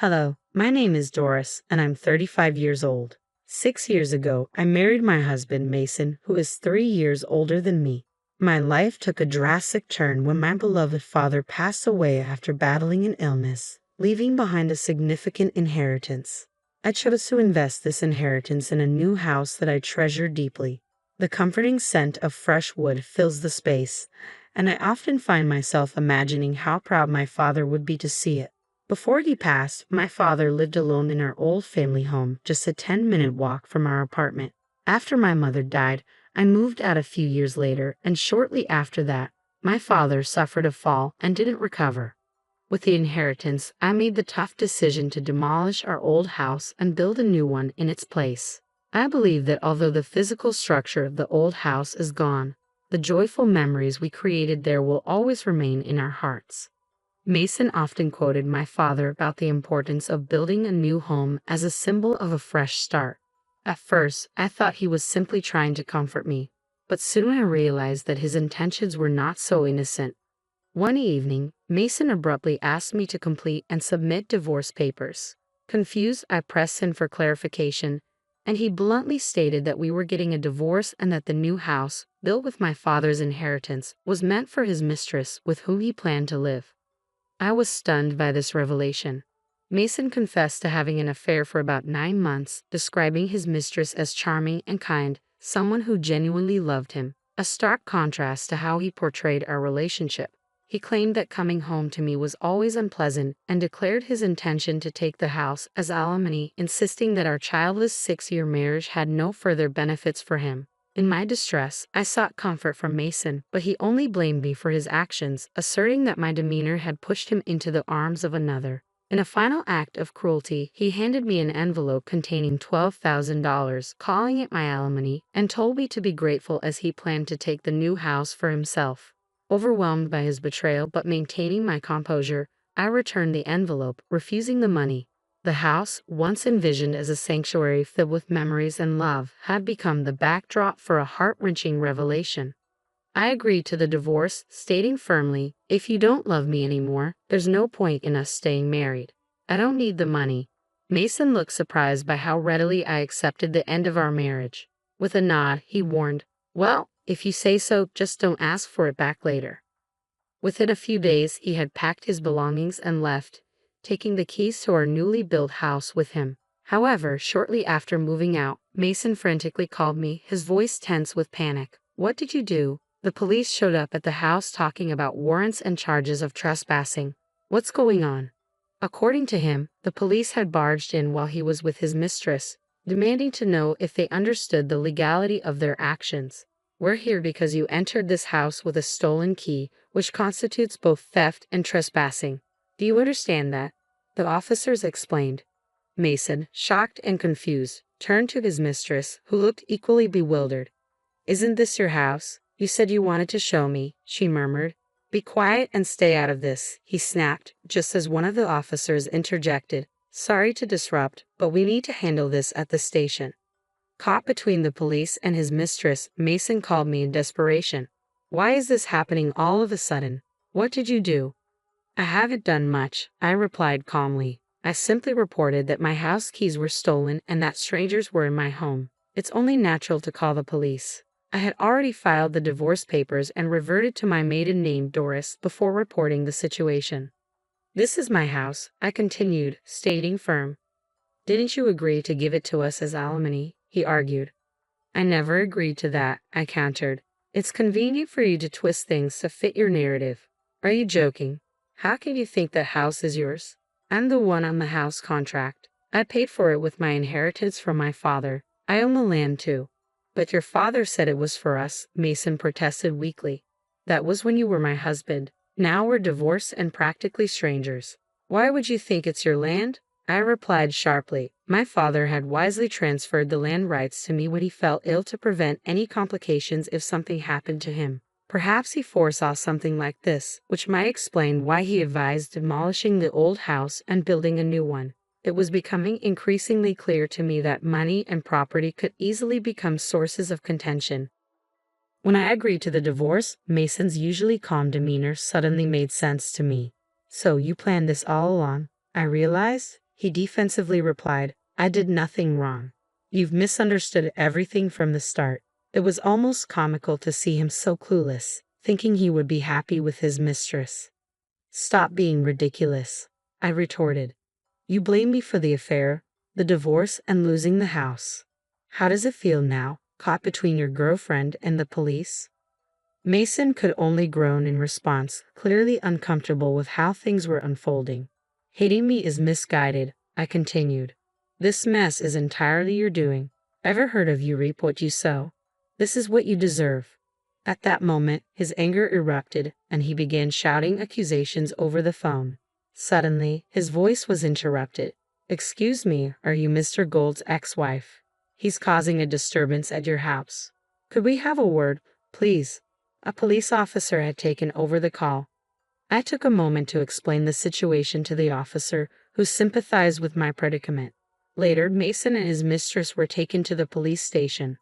Hello, my name is Doris, and I'm 35 years old. 6 years ago, I married my husband, Mason, who is 3 years older than me. My life took a drastic turn when my beloved father passed away after battling an illness, leaving behind a significant inheritance. I chose to invest this inheritance in a new house that I treasure deeply. The comforting scent of fresh wood fills the space, and I often find myself imagining how proud my father would be to see it. Before he passed, my father lived alone in our old family home, just a 10-minute walk from our apartment. After my mother died, I moved out a few years later, and shortly after that, my father suffered a fall and didn't recover. With the inheritance, I made the tough decision to demolish our old house and build a new one in its place. I believe that although the physical structure of the old house is gone, the joyful memories we created there will always remain in our hearts. Mason often quoted my father about the importance of building a new home as a symbol of a fresh start. At first, I thought he was simply trying to comfort me, but soon I realized that his intentions were not so innocent. One evening, Mason abruptly asked me to complete and submit divorce papers. Confused, I pressed him for clarification, and he bluntly stated that we were getting a divorce and that the new house, built with my father's inheritance, was meant for his mistress with whom he planned to live. I was stunned by this revelation. Mason confessed to having an affair for about 9 months, describing his mistress as charming and kind, someone who genuinely loved him, a stark contrast to how he portrayed our relationship. He claimed that coming home to me was always unpleasant and declared his intention to take the house as alimony, insisting that our childless 6-year marriage had no further benefits for him. In my distress, I sought comfort from Mason, but he only blamed me for his actions, asserting that my demeanor had pushed him into the arms of another. In a final act of cruelty, he handed me an envelope containing $12,000, calling it my alimony, and told me to be grateful as he planned to take the new house for himself. Overwhelmed by his betrayal but maintaining my composure, I returned the envelope, refusing the money. The house, once envisioned as a sanctuary filled with memories and love, had become the backdrop for a heart-wrenching revelation. I agreed to the divorce, stating firmly, "If you don't love me anymore, there's no point in us staying married. I don't need the money." Mason looked surprised by how readily I accepted the end of our marriage. With a nod, he warned, "Well, if you say so, just don't ask for it back later." Within a few days, he had packed his belongings and left, taking the keys to our newly built house with him. However, shortly after moving out, Mason frantically called me, his voice tense with panic. "What did you do?" "The police showed up at the house talking about warrants and charges of trespassing." "What's going on?" According to him, the police had barged in while he was with his mistress, demanding to know if they understood the legality of their actions. "We're here because you entered this house with a stolen key, which constitutes both theft and trespassing. Do you understand that?" The officers explained. Mason, shocked and confused, turned to his mistress, who looked equally bewildered. "Isn't this your house? You said you wanted to show me," she murmured. "Be quiet and stay out of this," he snapped, just as one of the officers interjected. "Sorry to disrupt, but we need to handle this at the station." Caught between the police and his mistress, Mason called me in desperation. "Why is this happening all of a sudden? What did you do?" "I haven't done much," I replied calmly. "I simply reported that my house keys were stolen and that strangers were in my home. It's only natural to call the police." I had already filed the divorce papers and reverted to my maiden name, Doris, before reporting the situation. "This is my house," I continued, staying firm. "Didn't you agree to give it to us as alimony?" he argued. "I never agreed to that," I countered. "It's convenient for you to twist things to fit your narrative. Are you joking? How can you think that house is yours? I'm the one on the house contract. I paid for it with my inheritance from my father. I own the land too." "But your father said it was for us," Mason protested weakly. "That was when you were my husband. Now we're divorced and practically strangers. Why would you think it's your land?" I replied sharply. My father had wisely transferred the land rights to me when he felt ill to prevent any complications if something happened to him. Perhaps he foresaw something like this, which might explain why he advised demolishing the old house and building a new one. It was becoming increasingly clear to me that money and property could easily become sources of contention. When I agreed to the divorce, Mason's usually calm demeanor suddenly made sense to me. "So you planned this all along?" I realized. he defensively replied. I did nothing wrong. You've misunderstood everything from the start. It was almost comical to see him so clueless, thinking he would be happy with his mistress. Stop being ridiculous, I retorted. You blame me for the affair, the divorce, and losing the house. How does it feel now, caught between your girlfriend and the police? Mason could only groan in response, clearly uncomfortable with how things were unfolding. Hating me is misguided, I continued. This mess is entirely your doing. Ever heard of you reap what you sow? This is what you deserve. At that moment, his anger erupted, and he began shouting accusations over the phone. Suddenly, his voice was interrupted. Excuse me, are you Mr. Gold's ex-wife? He's causing a disturbance at your house. Could we have a word, please? A police officer had taken over the call. I took a moment to explain the situation to the officer, who sympathized with my predicament. Later, Mason and his mistress were taken to the police station.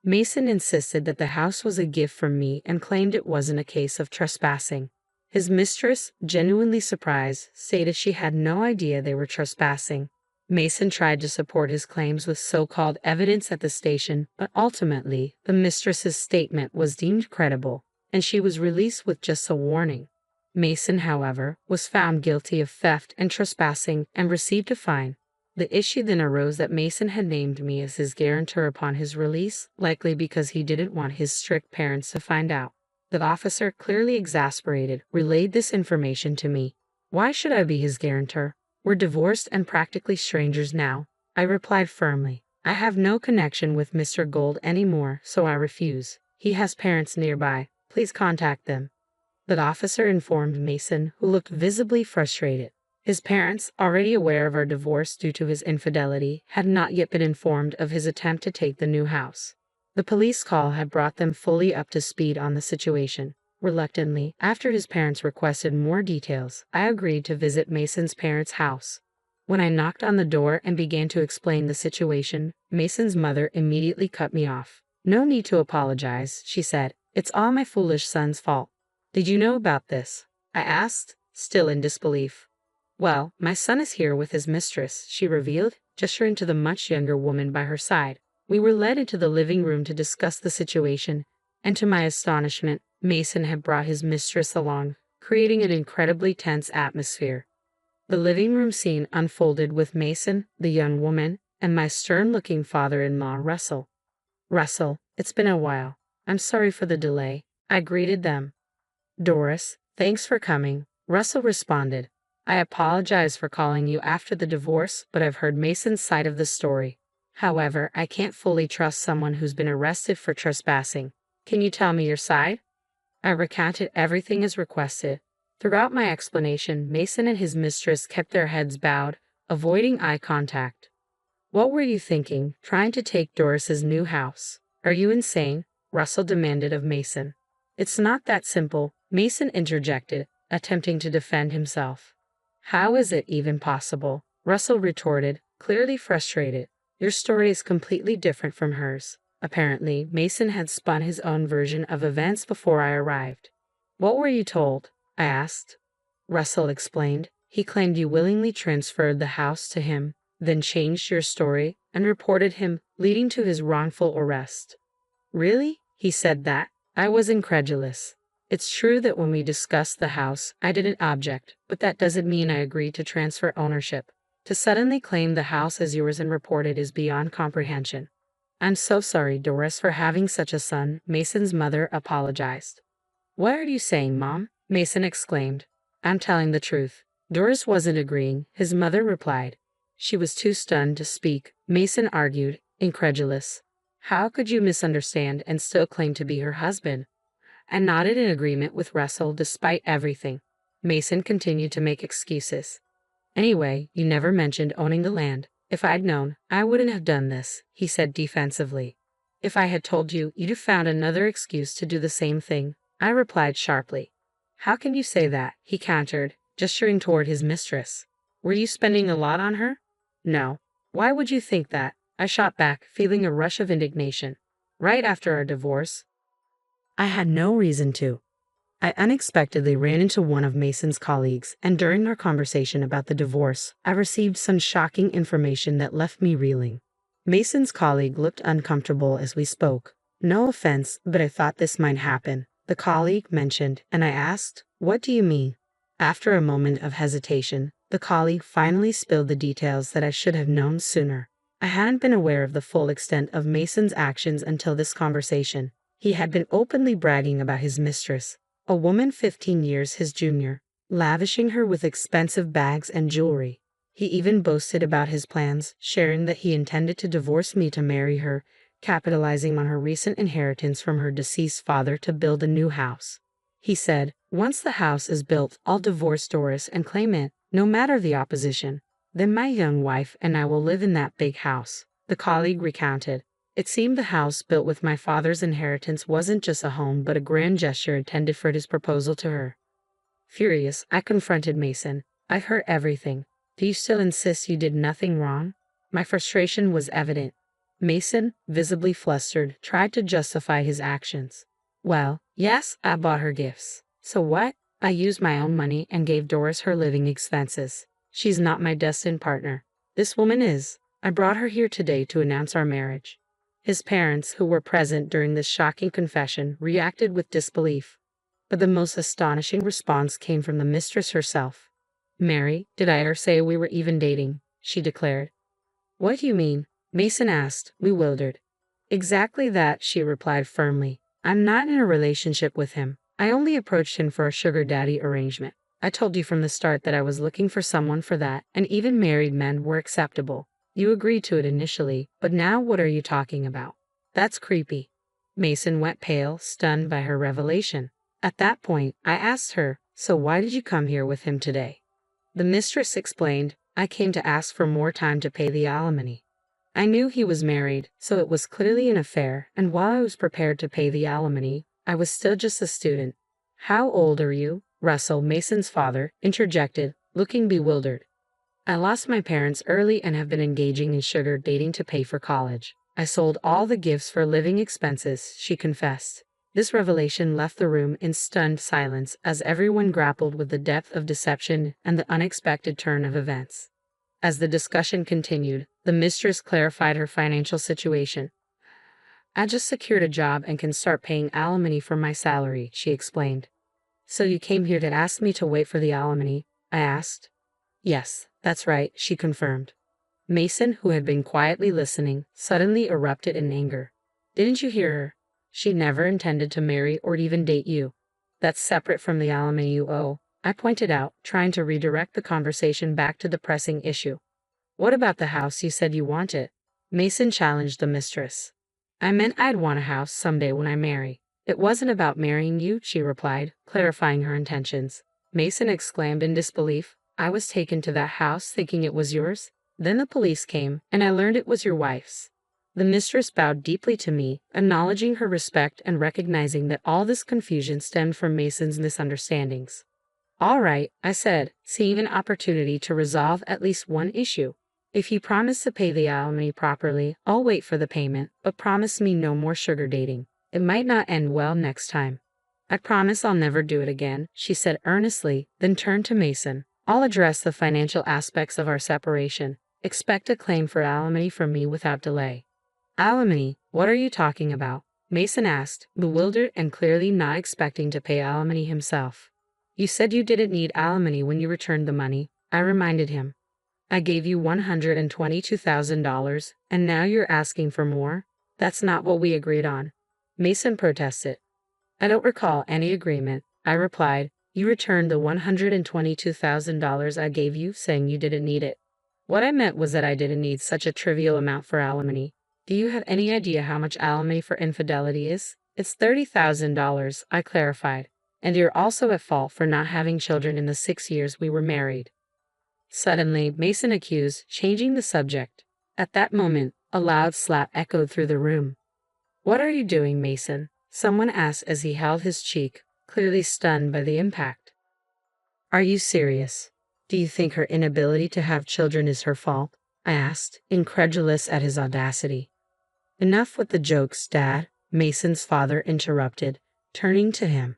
Mason insisted that the house was a gift from me and claimed it wasn't a case of trespassing. His mistress, genuinely surprised, stated she had no idea they were trespassing. Mason tried to support his claims with so-called evidence at the station, but ultimately, the mistress's statement was deemed credible, and she was released with just a warning. Mason, however, was found guilty of theft and trespassing and received a fine. The issue then arose that Mason had named me as his guarantor upon his release, likely because he didn't want his strict parents to find out. The officer, clearly exasperated, relayed this information to me. Why should I be his guarantor? We're divorced and practically strangers now. I replied firmly. I have no connection with Mr. Gold anymore, so I refuse. He has parents nearby. Please contact them. The officer informed Mason, who looked visibly frustrated. His parents, already aware of our divorce due to his infidelity, had not yet been informed of his attempt to take the new house. The police call had brought them fully up to speed on the situation. Reluctantly, after his parents requested more details, I agreed to visit Mason's parents' house. When I knocked on the door and began to explain the situation, Mason's mother immediately cut me off. No need to apologize, she said. It's all my foolish son's fault. Did you know about this? I asked, still in disbelief. Well, my son is here with his mistress, she revealed, gesturing to the much younger woman by her side. We were led into the living room to discuss the situation, and to my astonishment, Mason had brought his mistress along, creating an incredibly tense atmosphere. The living room scene unfolded with Mason, the young woman, and my stern-looking father-in-law, Russell. Russell, it's been a while. I'm sorry for the delay. I greeted them. Doris, thanks for coming, Russell responded. I apologize for calling you after the divorce, but I've heard Mason's side of the story. However, I can't fully trust someone who's been arrested for trespassing. Can you tell me your side? I recounted everything as requested. Throughout my explanation, Mason and his mistress kept their heads bowed, avoiding eye contact. What were you thinking, trying to take Doris's new house? Are you insane? Russell demanded of Mason. It's not that simple, Mason interjected, attempting to defend himself. How is it even possible? Russell retorted, clearly frustrated. Your story is completely different from hers. Apparently, Mason had spun his own version of events before I arrived. What were you told? I asked. Russell explained. He claimed you willingly transferred the house to him, then changed your story and reported him, leading to his wrongful arrest. Really? He said that. I was incredulous. It's true that when we discussed the house, I didn't object, but that doesn't mean I agreed to transfer ownership. To suddenly claim the house as yours and report it is beyond comprehension. I'm so sorry, Doris, for having such a son, Mason's mother apologized. What are you saying, Mom? Mason exclaimed. I'm telling the truth. Doris wasn't agreeing, his mother replied. She was too stunned to speak, Mason argued, incredulous. How could you misunderstand and still claim to be her husband? I nodded in agreement with Russell despite everything. Mason continued to make excuses. Anyway, you never mentioned owning the land. If I'd known, I wouldn't have done this, he said defensively. If I had told you, you'd have found another excuse to do the same thing, I replied sharply. How can you say that? He countered, gesturing toward his mistress. Were you spending a lot on her? No. Why would you think that? I shot back, feeling a rush of indignation. Right after our divorce, I had no reason to. I unexpectedly ran into one of Mason's colleagues, and during our conversation about the divorce, I received some shocking information that left me reeling. Mason's colleague looked uncomfortable as we spoke. "No offense, but I thought this might happen," the colleague mentioned, and I asked, "What do you mean?" After a moment of hesitation, the colleague finally spilled the details that I should have known sooner. I hadn't been aware of the full extent of Mason's actions until this conversation. He had been openly bragging about his mistress, a woman 15 years his junior, lavishing her with expensive bags and jewelry. He even boasted about his plans, sharing that he intended to divorce me to marry her, capitalizing on her recent inheritance from her deceased father to build a new house. He said, "Once the house is built, I'll divorce Doris and claim it, no matter the opposition. Then my young wife and I will live in that big house," the colleague recounted. It seemed the house built with my father's inheritance wasn't just a home but a grand gesture intended for his proposal to her. Furious, I confronted Mason. "I've heard everything. Do you still insist you did nothing wrong?" My frustration was evident. Mason, visibly flustered, tried to justify his actions. "Well, yes, I bought her gifts. So what? I used my own money and gave Doris her living expenses. She's not my destined partner. This woman is. I brought her here today to announce our marriage." His parents, who were present during this shocking confession, reacted with disbelief. But the most astonishing response came from the mistress herself. "Mary, did I ever say we were even dating?" she declared. "What do you mean?" Mason asked, bewildered. "Exactly that," she replied firmly. "I'm not in a relationship with him. I only approached him for a sugar daddy arrangement. I told you from the start that I was looking for someone for that, and even married men were acceptable. You agreed to it initially, but now what are you talking about? That's creepy." Mason went pale, stunned by her revelation. At that point, I asked her, "So why did you come here with him today?" The mistress explained, "I came to ask for more time to pay the alimony. I knew he was married, so it was clearly an affair, and while I was prepared to pay the alimony, I was still just a student." "How old are you?" Russell, Mason's father, interjected, looking bewildered. "I lost my parents early and have been engaging in sugar dating to pay for college. I sold all the gifts for living expenses," she confessed. This revelation left the room in stunned silence as everyone grappled with the depth of deception and the unexpected turn of events. As the discussion continued, the mistress clarified her financial situation. "I just secured a job and can start paying alimony from my salary," she explained. "So you came here to ask me to wait for the alimony?" I asked. "Yes, that's right," she confirmed. Mason, who had been quietly listening, suddenly erupted in anger. "Didn't you hear her? She never intended to marry or even date you. That's separate from the alimony you owe," I pointed out, trying to redirect the conversation back to the pressing issue. "What about the house you said you wanted?" Mason challenged the mistress. "I meant I'd want a house someday when I marry. It wasn't about marrying you," she replied, clarifying her intentions. Mason exclaimed in disbelief. "I was taken to that house thinking it was yours. Then the police came, and I learned it was your wife's." The mistress bowed deeply to me, acknowledging her respect and recognizing that all this confusion stemmed from Mason's misunderstandings. "All right," I said, seeing an opportunity to resolve at least one issue. "If you promise to pay the alimony properly, I'll wait for the payment, but promise me no more sugar dating. It might not end well next time." "I promise I'll never do it again," she said earnestly, then turned to Mason. "I'll address the financial aspects of our separation. Expect a claim for alimony from me without delay." "Alimony? What are you talking about?" Mason asked, bewildered and clearly not expecting to pay alimony himself. "You said you didn't need alimony when you returned the money," I reminded him. "I gave you $122,000, and now you're asking for more? That's not what we agreed on." Mason protested. "I don't recall any agreement," I replied. "You returned the $122,000 I gave you, saying you didn't need it. What I meant was that I didn't need such a trivial amount for alimony. Do you have any idea how much alimony for infidelity is? It's $30,000, I clarified. And you're also at fault for not having children in the 6 years we were married." Suddenly, Mason accused, changing the subject. At that moment, a loud slap echoed through the room. "What are you doing, Mason?" someone asked as he held his cheek, clearly stunned by the impact. "Are you serious? Do you think her inability to have children is her fault?" I asked, incredulous at his audacity. "Enough with the jokes, Dad," Mason's father interrupted, turning to him.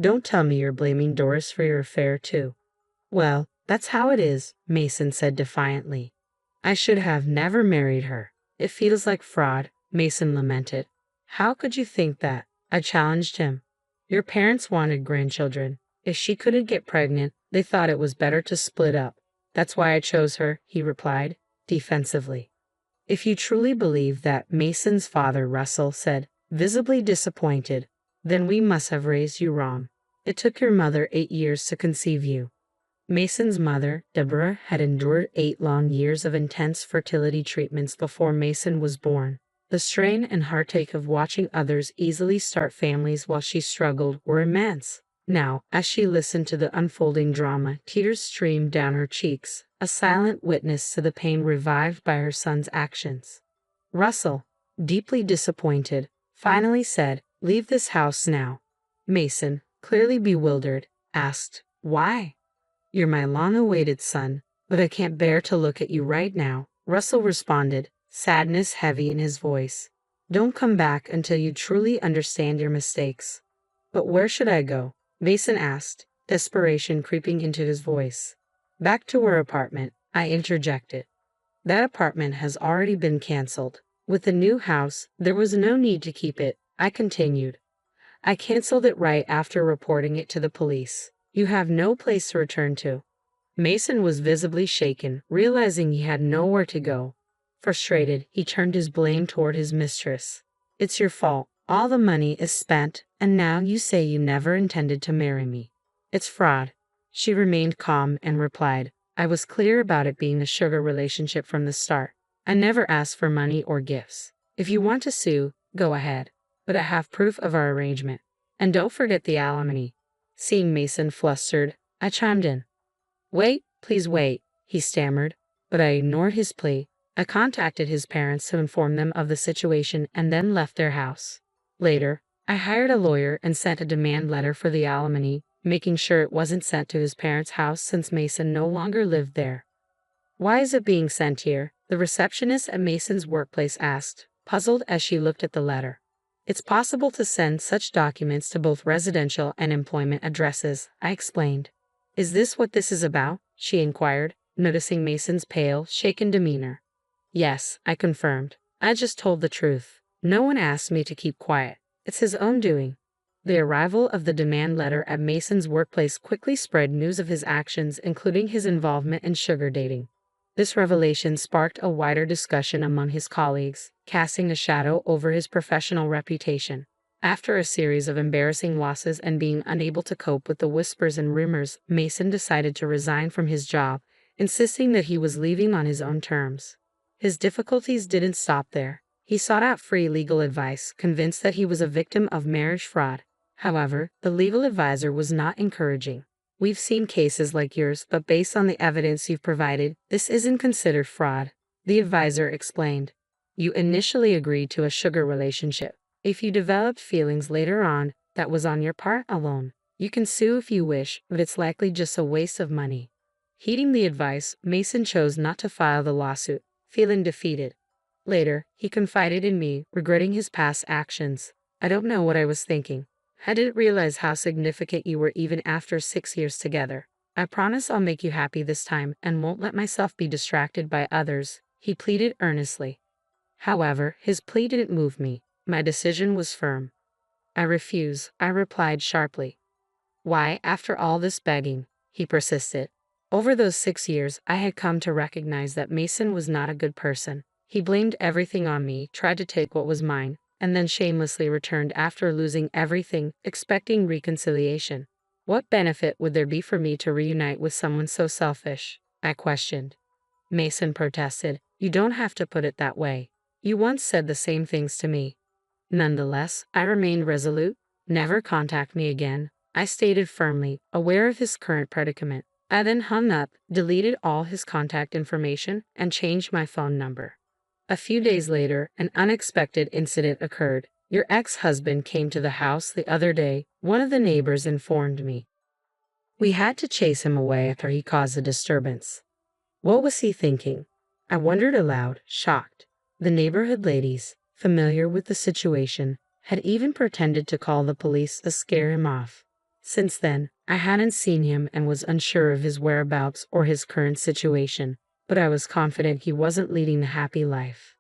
Don't tell me you're blaming Doris for your affair, too. Well, that's how it is, Mason said defiantly. I should have never married her. It feels like fraud, Mason lamented. How could you think that? I challenged him. Your parents wanted grandchildren. If she couldn't get pregnant, they thought it was better to split up. That's why I chose her, he replied, defensively. If you truly believe that, Mason's father, Russell, said, visibly disappointed, then we must have raised you wrong. It took your mother 8 years to conceive you. Mason's mother, Deborah, had endured 8 long years of intense fertility treatments before Mason was born. The strain and heartache of watching others easily start families while she struggled were immense. Now, as she listened to the unfolding drama, tears streamed down her cheeks, a silent witness to the pain revived by her son's actions. Russell, deeply disappointed, finally said, "Leave this house now." Mason, clearly bewildered, asked, "Why?" "You're my long-awaited son, but I can't bear to look at you right now," Russell responded, sadness heavy in his voice. "Don't come back until you truly understand your mistakes." "But where should I go?" Mason asked, desperation creeping into his voice. "Back to our apartment," I interjected. "That apartment has already been canceled. With the new house, there was no need to keep it," I continued. "I canceled it right after reporting it to the police. You have no place to return to." Mason was visibly shaken, realizing he had nowhere to go. Frustrated, he turned his blame toward his mistress. "It's your fault. All the money is spent, and now you say you never intended to marry me. It's fraud." She remained calm and replied, "I was clear about it being a sugar relationship from the start. I never asked for money or gifts. If you want to sue, go ahead. But I have proof of our arrangement. And don't forget the alimony." Seeing Mason flustered, I chimed in. "Wait, please wait," he stammered, but I ignored his plea. I contacted his parents to inform them of the situation and then left their house. Later, I hired a lawyer and sent a demand letter for the alimony, making sure it wasn't sent to his parents' house since Mason no longer lived there. "Why is it being sent here?" the receptionist at Mason's workplace asked, puzzled as she looked at the letter. "It's possible to send such documents to both residential and employment addresses," I explained. "Is this what this is about?" she inquired, noticing Mason's pale, shaken demeanor. "Yes," I confirmed. "I just told the truth. No one asked me to keep quiet. It's his own doing." The arrival of the demand letter at Mason's workplace quickly spread news of his actions, including his involvement in sugar dating. This revelation sparked a wider discussion among his colleagues, casting a shadow over his professional reputation. After a series of embarrassing losses and being unable to cope with the whispers and rumors, Mason decided to resign from his job, insisting that he was leaving on his own terms. His difficulties didn't stop there. He sought out free legal advice, convinced that he was a victim of marriage fraud. However, the legal advisor was not encouraging. "We've seen cases like yours, but based on the evidence you've provided, this isn't considered fraud," the advisor explained. "You initially agreed to a sugar relationship. If you developed feelings later on, that was on your part alone. You can sue if you wish, but it's likely just a waste of money." Heeding the advice, Mason chose not to file the lawsuit, feeling defeated. Later, he confided in me, regretting his past actions. "I don't know what I was thinking. I didn't realize how significant you were even after 6 years together. I promise I'll make you happy this time and won't let myself be distracted by others," he pleaded earnestly. However, his plea didn't move me. My decision was firm. "I refuse," I replied sharply. "Why, after all this begging?" he persisted. Over those 6 years, I had come to recognize that Mason was not a good person. He blamed everything on me, tried to take what was mine, and then shamelessly returned after losing everything, expecting reconciliation. "What benefit would there be for me to reunite with someone so selfish?" I questioned. Mason protested. "You don't have to put it that way. You once said the same things to me." Nonetheless, I remained resolute. "Never contact me again," I stated firmly, aware of his current predicament. I then hung up, deleted all his contact information, and changed my phone number. A few days later, an unexpected incident occurred. "Your ex-husband came to the house the other day," one of the neighbors informed me. "We had to chase him away after he caused a disturbance." What was he thinking? I wondered aloud, shocked. The neighborhood ladies, familiar with the situation, had even pretended to call the police to scare him off. Since then, I hadn't seen him and was unsure of his whereabouts or his current situation, but I was confident he wasn't leading a happy life.